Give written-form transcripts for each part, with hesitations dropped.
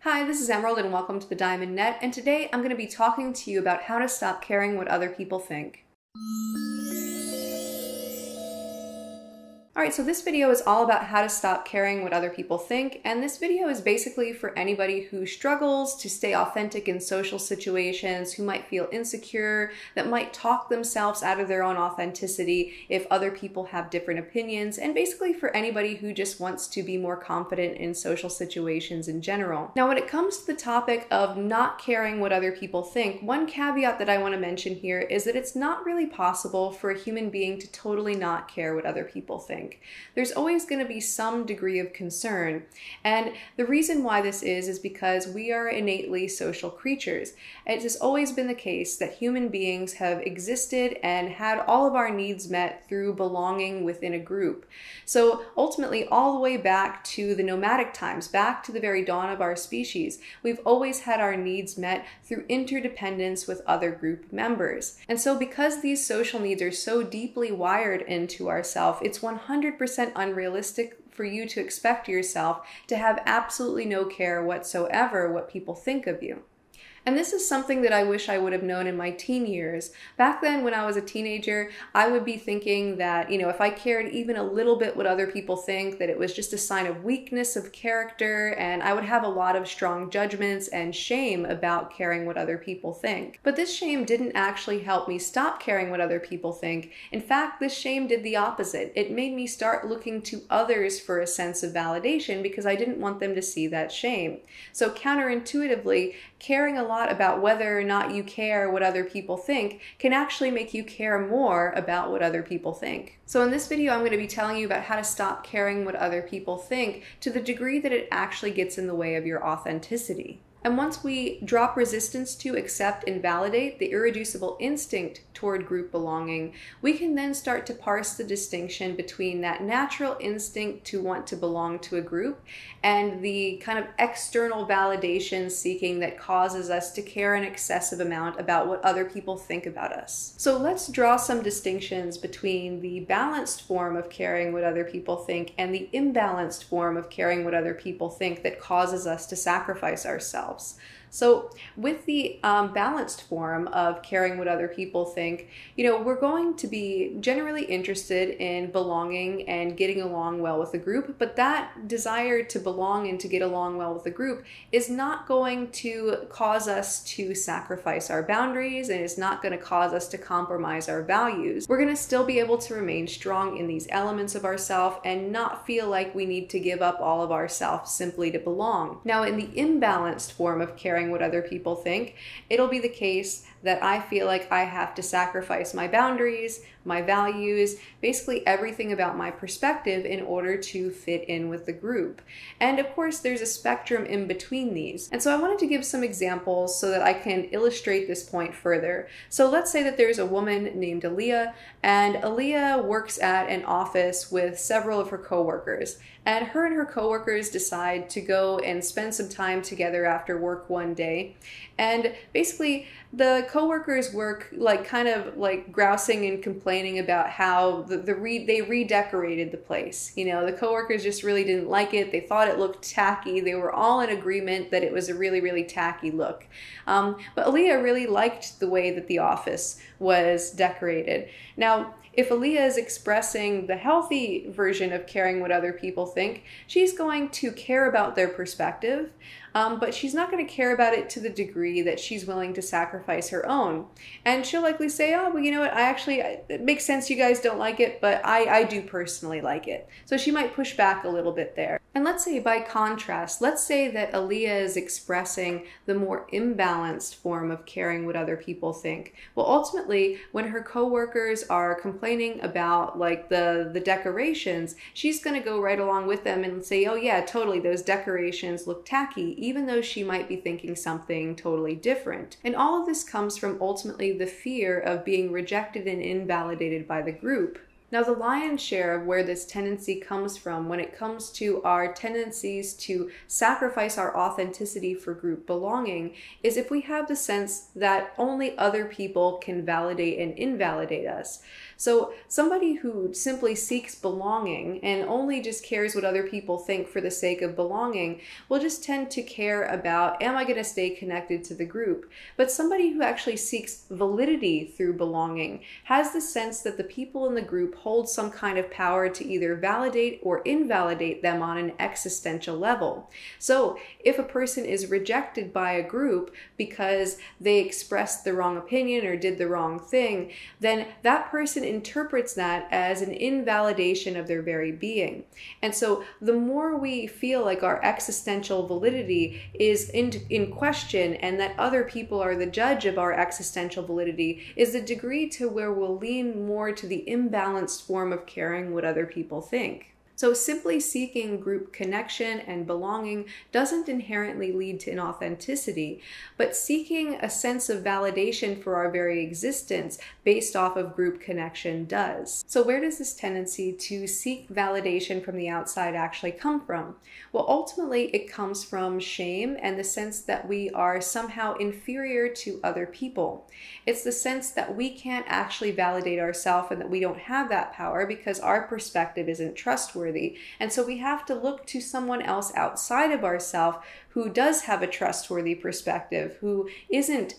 Hi, this is Emerald and welcome to the Diamond Net, and today I'm going to be talking to you about how to stop caring what other people think. Alright, so this video is all about how to stop caring what other people think, and this video is basically for anybody who struggles to stay authentic in social situations, who might feel insecure, that might talk themselves out of their own authenticity if other people have different opinions, and basically for anybody who just wants to be more confident in social situations in general. Now, when it comes to the topic of not caring what other people think, one caveat that I want to mention here is that it's not really possible for a human being to totally not care what other people think. There's always going to be some degree of concern, and the reason why this is because we are innately social creatures. It has always been the case that human beings have existed and had all of our needs met through belonging within a group. So ultimately, all the way back to the nomadic times, back to the very dawn of our species, we've always had our needs met through interdependence with other group members. And so because these social needs are so deeply wired into ourselves, it's 100% unrealistic for you to expect yourself to have absolutely no care whatsoever what people think of you. And this is something that I wish I would have known in my teen years. Back then, when I was a teenager, I would be thinking that, if I cared even a little bit what other people think, that it was just a sign of weakness of character, and I would have a lot of strong judgments and shame about caring what other people think. But this shame didn't actually help me stop caring what other people think. In fact, this shame did the opposite. It made me start looking to others for a sense of validation because I didn't want them to see that shame. So counterintuitively, caring a lot about whether or not you care what other people think can actually make you care more about what other people think. So in this video, I'm going to be telling you about how to stop caring what other people think to the degree that it actually gets in the way of your authenticity. And once we drop resistance to, accept, and validate the irreducible instinct toward group belonging, we can then start to parse the distinction between that natural instinct to want to belong to a group and the kind of external validation seeking that causes us to care an excessive amount about what other people think about us. So let's draw some distinctions between the balanced form of caring what other people think and the imbalanced form of caring what other people think that causes us to sacrifice ourselves. So with the balanced form of caring what other people think, we're going to be generally interested in belonging and getting along well with a group, but that desire to belong and to get along well with a group is not going to cause us to sacrifice our boundaries, and it's not going to cause us to compromise our values. We're going to still be able to remain strong in these elements of ourselves and not feel like we need to give up all of ourselves simply to belong. Now, in the imbalanced form of caring what other people think, it'll be the case that I feel like I have to sacrifice my boundaries, my values, basically everything about my perspective in order to fit in with the group. And of course, there's a spectrum in between these. And so I wanted to give some examples so that I can illustrate this point further. So let's say that there's a woman named Aaliyah, and Aaliyah works at an office with several of her coworkers. And her coworkers decide to go and spend some time together after work one day. And basically, the coworkers work kind of grousing and complaining about how they redecorated the place. The coworkers just really didn't like it. They thought it looked tacky. They were all in agreement that it was a really, really tacky look. But Aaliyah really liked the way that the office was decorated. Now, if Aaliyah is expressing the healthy version of caring what other people think, she's going to care about their perspective, but she's not going to care about it to the degree that she's willing to sacrifice her own. And she'll likely say, oh, well, you know what, it makes sense you guys don't like it, but I do personally like it. So she might push back a little bit there. And let's say by contrast, let's say that Aaliyah is expressing the more imbalanced form of caring what other people think. Well, ultimately, when her coworkers are complaining about the decorations, she's going to go right along with them and say, oh yeah, totally, those decorations look tacky, even though she might be thinking something totally different. And all of this comes from ultimately the fear of being rejected and invalidated by the group. Now, the lion's share of where this tendency comes from when it comes to our tendencies to sacrifice our authenticity for group belonging is if we have the sense that only other people can validate and invalidate us. So somebody who simply seeks belonging and only just cares what other people think for the sake of belonging will just tend to care about, am I going to stay connected to the group? But somebody who actually seeks validity through belonging has the sense that the people in the group hold some kind of power to either validate or invalidate them on an existential level. So if a person is rejected by a group because they expressed the wrong opinion or did the wrong thing, then that person interprets that as an invalidation of their very being. And so the more we feel like our existential validity is in question and that other people are the judge of our existential validity is the degree to where we'll lean more to the imbalanced form of caring what other people think. So simply seeking group connection and belonging doesn't inherently lead to inauthenticity, but seeking a sense of validation for our very existence based off of group connection does. So where does this tendency to seek validation from the outside actually come from? Well, ultimately it comes from shame and the sense that we are somehow inferior to other people. It's the sense that we can't actually validate ourselves and that we don't have that power because our perspective isn't trustworthy. And so we have to look to someone else outside of ourselves who does have a trustworthy perspective, who isn't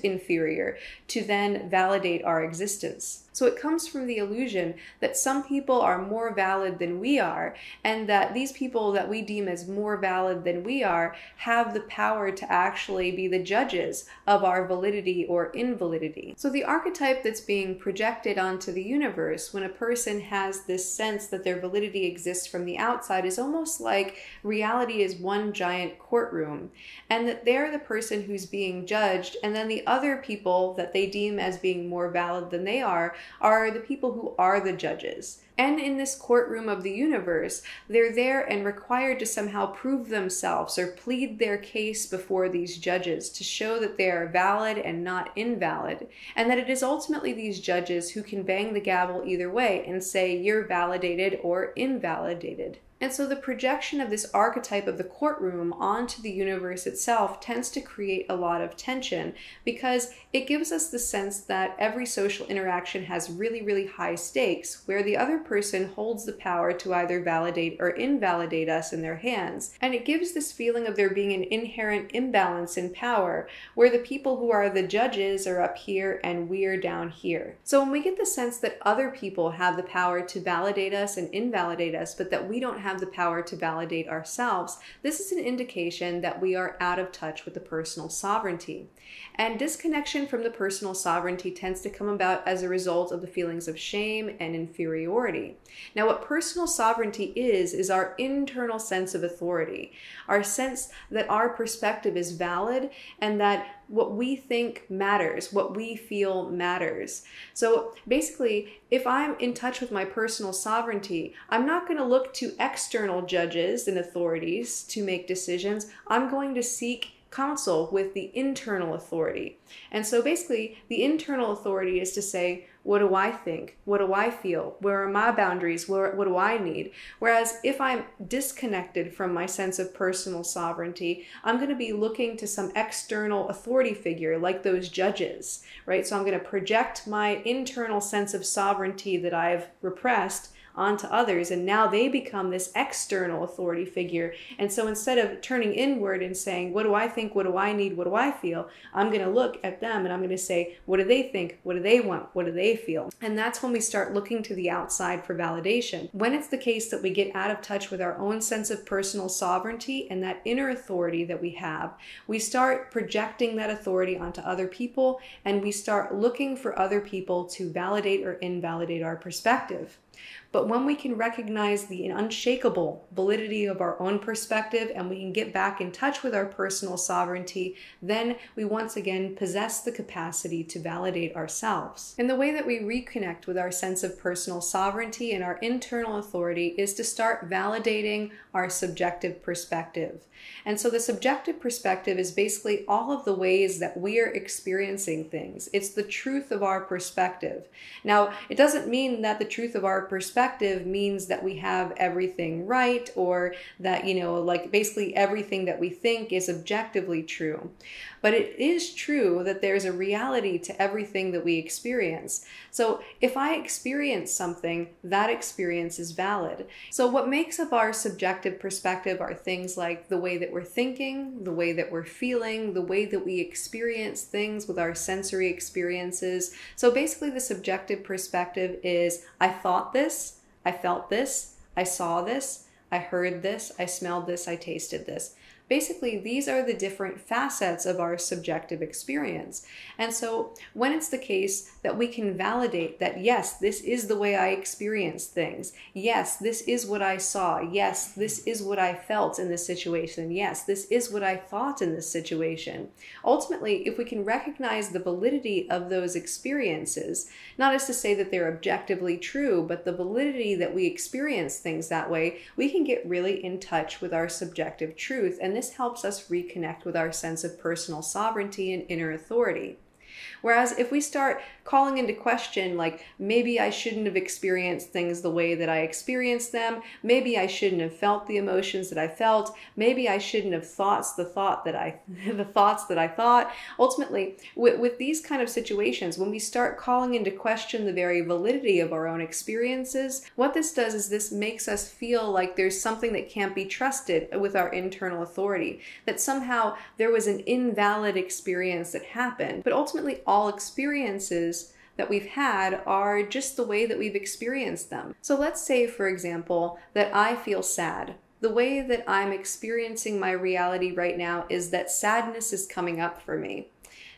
inferior, to then validate our existence. So it comes from the illusion that some people are more valid than we are, and that these people that we deem as more valid than we are have the power to actually be the judges of our validity or invalidity. So the archetype that's being projected onto the universe when a person has this sense that their validity exists from the outside is almost like reality is one giant courtroom, and that they're the person who's being judged, and then the other people that they deem as being more valid than they are the people who are the judges. And in this courtroom of the universe, they're there and required to somehow prove themselves or plead their case before these judges to show that they are valid and not invalid, and that it is ultimately these judges who can bang the gavel either way and say you're validated or invalidated. And so the projection of this archetype of the courtroom onto the universe itself tends to create a lot of tension because it gives us the sense that every social interaction has really, really high stakes, where the other person holds the power to either validate or invalidate us in their hands. And it gives this feeling of there being an inherent imbalance in power, where the people who are the judges are up here and we're down here. So when we get the sense that other people have the power to validate us and invalidate us, but that we don't have the power to validate ourselves, this is an indication that we are out of touch with the personal sovereignty. And disconnection from the personal sovereignty tends to come about as a result of the feelings of shame and inferiority. Now, what personal sovereignty is our internal sense of authority, our sense that our perspective is valid and that what we think matters, what we feel matters. So basically, if I'm in touch with my personal sovereignty, I'm not going to look to external judges and authorities to make decisions. I'm going to seek counsel with the internal authority. And so basically, the internal authority is to say, what do I think? What do I feel? Where are my boundaries? What do I need? Whereas if I'm disconnected from my sense of personal sovereignty, I'm going to be looking to some external authority figure like those judges, right? So I'm going to project my internal sense of sovereignty that I've repressed onto others, and now they become this external authority figure. And so instead of turning inward and saying, what do I think, what do I need, what do I feel, I'm going to look at them and I'm going to say, what do they think, what do they want, what do they feel? And that's when we start looking to the outside for validation. When it's the case that we get out of touch with our own sense of personal sovereignty and that inner authority that we have, we start projecting that authority onto other people, and we start looking for other people to validate or invalidate our perspective. But when we can recognize the unshakable validity of our own perspective and we can get back in touch with our personal sovereignty, then we once again possess the capacity to validate ourselves. And the way that we reconnect with our sense of personal sovereignty and our internal authority is to start validating our subjective perspective. And so the subjective perspective is basically all of the ways that we are experiencing things. It's the truth of our perspective. Now, it doesn't mean that the truth of our perspective means that we have everything right, or that, like basically everything that we think is objectively true. But it is true that there's a reality to everything that we experience. So if I experience something, that experience is valid. So what makes up our subjective perspective are things like the way that we're thinking, the way that we're feeling, the way that we experience things with our sensory experiences. So basically the subjective perspective is, I thought this, I felt this, I saw this, I heard this, I smelled this, I tasted this. Basically, these are the different facets of our subjective experience. And so when it's the case that we can validate that, yes, this is the way I experience things. Yes, this is what I saw. Yes, this is what I felt in this situation. Yes, this is what I thought in this situation. Ultimately, if we can recognize the validity of those experiences, not as to say that they're objectively true, but the validity that we experience things that way, we can get really in touch with our subjective truth. And this helps us reconnect with our sense of personal sovereignty and inner authority. Whereas if we start calling into question, like, maybe I shouldn't have experienced things the way that I experienced them, maybe I shouldn't have felt the emotions that I felt, maybe I shouldn't have thought the thoughts that I thought. Ultimately, with these kind of situations, when we start calling into question the very validity of our own experiences, what this does is this makes us feel like there's something that can't be trusted with our internal authority, that somehow there was an invalid experience that happened. But ultimately, all experiences that we've had are just the way that we've experienced them. So let's say, for example, that I feel sad. The way that I'm experiencing my reality right now is that sadness is coming up for me.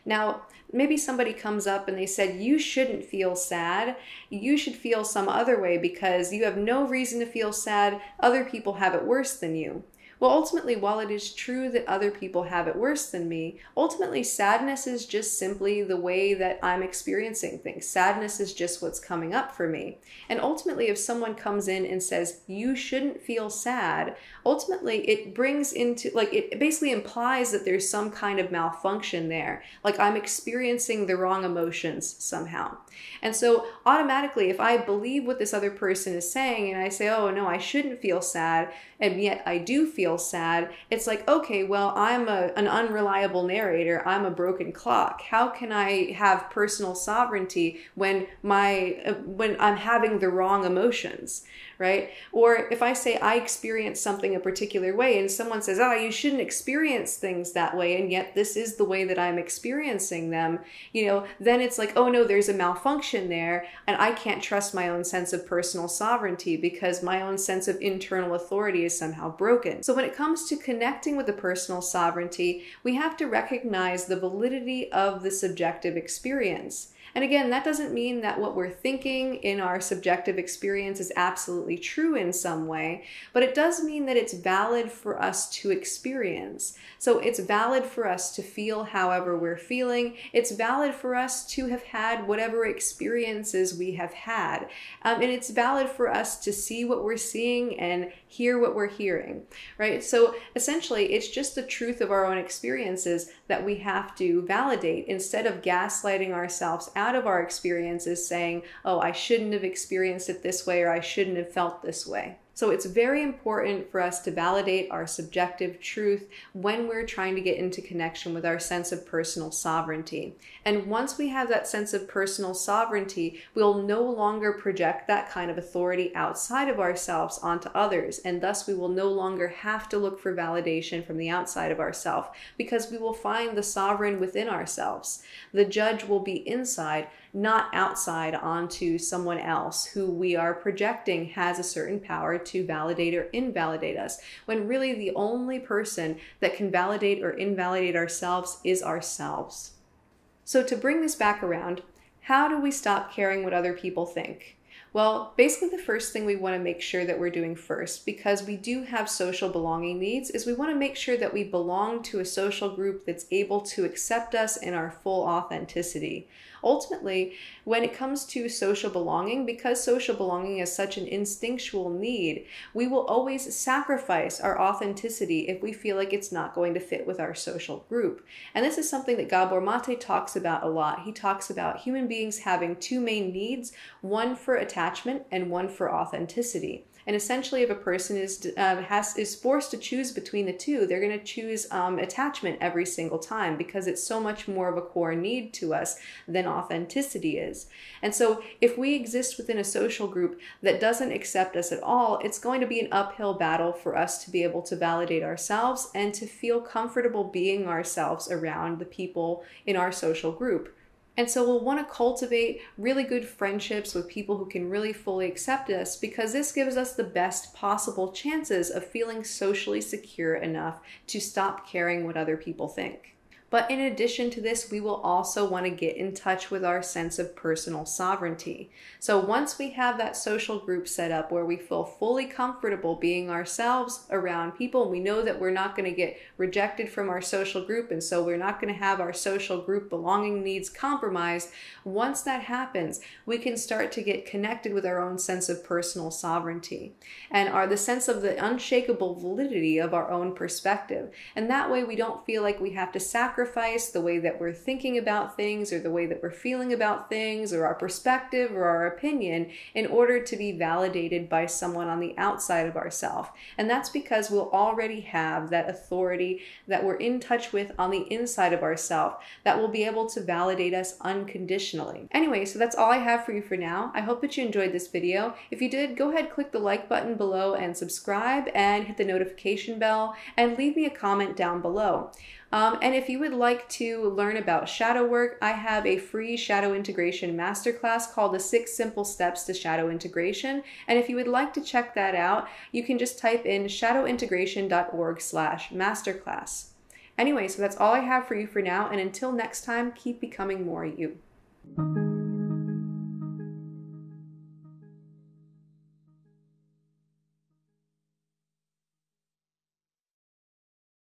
Now, maybe somebody comes up and they said, you shouldn't feel sad. You should feel some other way because you have no reason to feel sad. Other people have it worse than you. Well, ultimately, while it is true that other people have it worse than me, ultimately sadness is just simply the way that I'm experiencing things. Sadness is just what's coming up for me. And ultimately, if someone comes in and says, you shouldn't feel sad, ultimately it brings into, like, it basically implies that there's some kind of malfunction there. Like I'm experiencing the wrong emotions somehow. And so automatically, if I believe what this other person is saying and I say, oh no, I shouldn't feel sad, and yet I do feel sad, it's like, okay, well, I'm an unreliable narrator. I'm a broken clock. How can I have personal sovereignty when I'm having the wrong emotions, right? Or if I say I experience something a particular way and someone says, oh, you shouldn't experience things that way, and yet this is the way that I'm experiencing them, then it's like, oh no, there's a malfunction there, and I can't trust my own sense of personal sovereignty because my own sense of internal authority is somehow broken. So when it comes to connecting with the personal sovereignty, we have to recognize the validity of the subjective experience. And again, that doesn't mean that what we're thinking in our subjective experience is absolutely true in some way, but it does mean that it's valid for us to experience. So it's valid for us to feel however we're feeling. It's valid for us to have had whatever experiences we have had. And it's valid for us to see what we're seeing and hear what we're hearing, right? So essentially, it's just the truth of our own experiences that we have to validate instead of gaslighting ourselves out of our experiences saying, oh, I shouldn't have experienced it this way or I shouldn't have felt this way. So it's very important for us to validate our subjective truth when we're trying to get into connection with our sense of personal sovereignty. And once we have that sense of personal sovereignty, we'll no longer project that kind of authority outside of ourselves onto others. And thus we will no longer have to look for validation from the outside of ourselves because we will find the sovereign within ourselves. The judge will be inside, not outside onto someone else who we are projecting has a certain power to validate or invalidate us, when really the only person that can validate or invalidate ourselves is ourselves. So to bring this back around, how do we stop caring what other people think? Well, basically the first thing we want to make sure that we're doing first, because we do have social belonging needs, is we want to make sure that we belong to a social group that's able to accept us in our full authenticity. Ultimately, when it comes to social belonging, because social belonging is such an instinctual need, we will always sacrifice our authenticity if we feel like it's not going to fit with our social group. And this is something that Gabor Mate talks about a lot. He talks about human beings having two main needs, one for attachment and one for authenticity. And essentially, if a person is forced to choose between the two, they're going to choose attachment every single time, because it's so much more of a core need to us than authenticity is. And so if we exist within a social group that doesn't accept us at all, it's going to be an uphill battle for us to be able to validate ourselves and to feel comfortable being ourselves around the people in our social group. And so we'll want to cultivate really good friendships with people who can really fully accept us, because this gives us the best possible chances of feeling socially secure enough to stop caring what other people think. But in addition to this, we will also want to get in touch with our sense of personal sovereignty. So once we have that social group set up where we feel fully comfortable being ourselves around people, we know that we're not going to get rejected from our social group, and so we're not going to have our social group belonging needs compromised. Once that happens, we can start to get connected with our own sense of personal sovereignty and the sense of the unshakable validity of our own perspective. And that way we don't feel like we have to sacrifice the way that we're thinking about things or the way that we're feeling about things or our perspective or our opinion in order to be validated by someone on the outside of ourselves. And that's because we'll already have that authority that we're in touch with on the inside of ourselves that will be able to validate us unconditionally. Anyway, so that's all I have for you for now. I hope that you enjoyed this video. If you did, go ahead, click the like button below and subscribe and hit the notification bell and leave me a comment down below. And if you would like to learn about shadow work, I have a free shadow integration masterclass called the 6 Simple Steps to Shadow Integration. And if you would like to check that out, you can just type in shadowintegration.org/masterclass. Anyway, so that's all I have for you for now. And until next time, keep becoming more you.